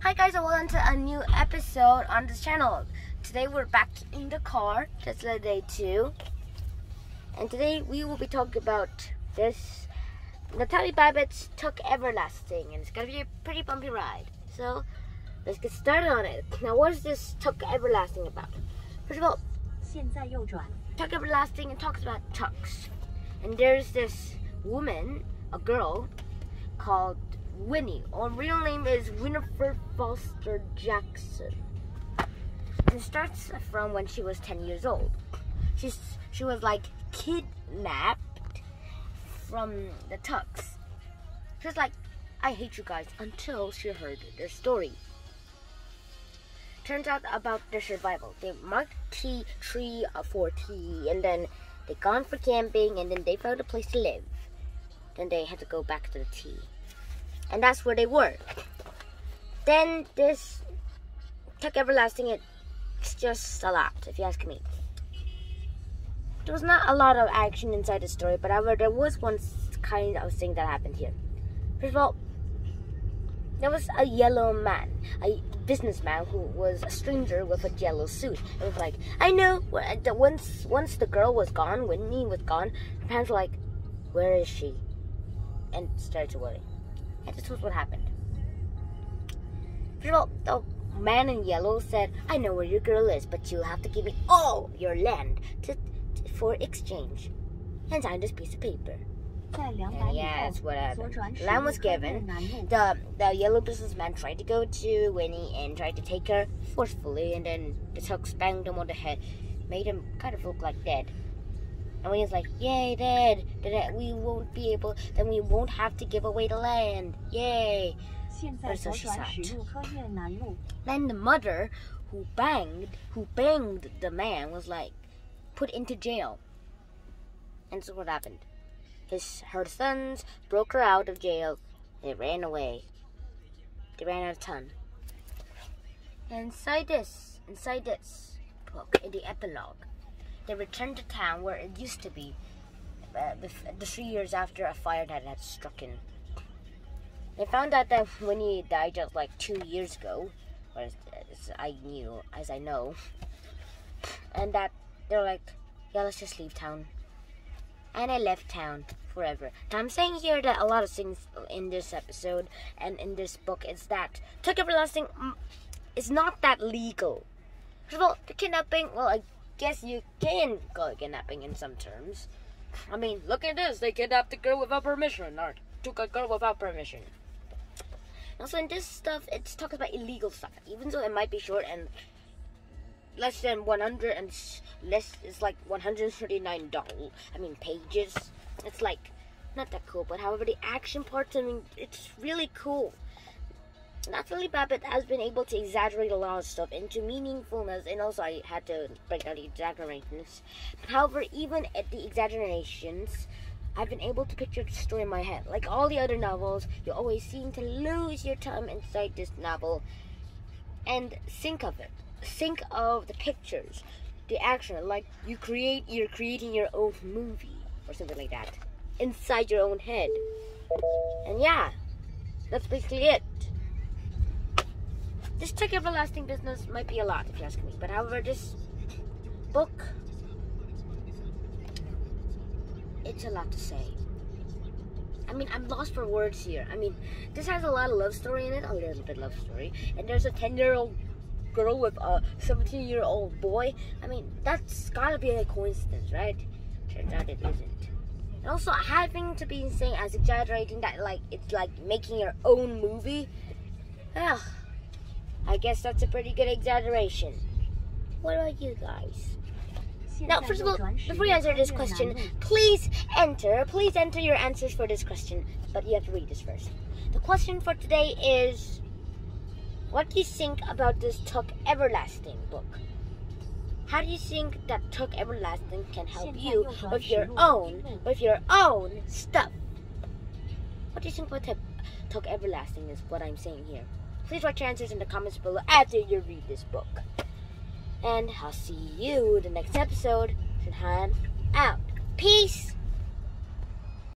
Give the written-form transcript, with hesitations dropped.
Hi guys, and welcome to a new episode on this channel. Today we're back in the car, just like day 2. And today we will be talking about this Natalie Babbitt's Tuck Everlasting. And it's going to be a pretty bumpy ride. So, let's get started on it. Now, what is this Tuck Everlasting about? First of all, Tuck Everlasting, it talks about tucks. And there's this woman, a girl, called Winnie. Her real name is Winifred Foster Jackson. And it starts from when she was 10 years old. She was like kidnapped from the Tucks. She was like, I hate you guys, until she heard their story. Turns out about their survival. They marked tree for tea, and then they gone for camping, and then they found a place to live. Then they had to go back to the tea. And that's where they were. Then this Tuck Everlasting, it's just a lot, if you ask me. There was not a lot of action inside the story, but however, there was one kind of thing that happened here. First of all, there was a yellow man, a businessman who was a stranger with a yellow suit. It was like, I know, once the girl was gone, Winnie was gone, her parents were like, where is she? And started to worry. And this was what happened. First of all, the man in yellow said, I know where your girl is, but you'll have to give me all your land for exchange. And sign this piece of paper. And yeah, that's what happened. Land was given. The yellow businessman tried to go to Winnie and tried to take her forcefully, and then the Tucks banged him on the head, made him kind of look like dead. And Winnie's like, yay, Dad, we won't be able, then we won't have to give away the land. Yay. Or so she thought. Then the mother who banged the man was like put into jail. And so what happened? Her sons broke her out of jail. They ran away. They ran out of town. And inside this book, in the epilogue, they returned to town where it used to be the 3 years after a fire that had struck in. They found out that Winnie died just like 2 years ago, as I know, and that they're like, yeah, let's just leave town. And I left town forever. Now I'm saying here that a lot of things in this episode and in this book is that Tuck Everlasting is not that legal. First of all, the kidnapping, well, I guess you can call it kidnapping in some terms. I mean, look at this. They kidnapped a girl without permission, or took a girl without permission. Also, in this stuff, it talks about illegal stuff. Even though it might be short and less than 100 and less, it's like 139 pages. It's like not that cool, but however, the action parts, I mean, it's really cool. Natalie Babbitt has been able to exaggerate a lot of stuff into meaningfulness, and also I had to break down the exaggerations. However, even at the exaggerations, I've been able to picture the story in my head. Like all the other novels, you always seem to lose your time inside this novel and think of it. Think of the pictures, the action, like you're creating your own movie or something like that inside your own head. And yeah, that's basically it. This Tuck Everlasting business might be a lot, if you ask me. But however, this book, it's a lot to say. I mean, I'm lost for words here. I mean, this has a lot of love story in it. A little bit love story. And there's a 10-year-old girl with a 17-year-old boy. I mean, that's gotta be a coincidence, right? Turns out it isn't. And also, having to be saying as exaggerating that, like, it's like making your own movie. Well, I guess that's a pretty good exaggeration. What about you guys? Now, first of all, before you answer this question, please enter your answers for this question. But you have to read this first. The question for today is, what do you think about this Tuck Everlasting book? How do you think that Tuck Everlasting can help you with your own stuff? What do you think about Tuck Everlasting is what I'm saying here. Please write your answers in the comments below after you read this book. And I'll see you in the next episode. Shinhan out. Peace!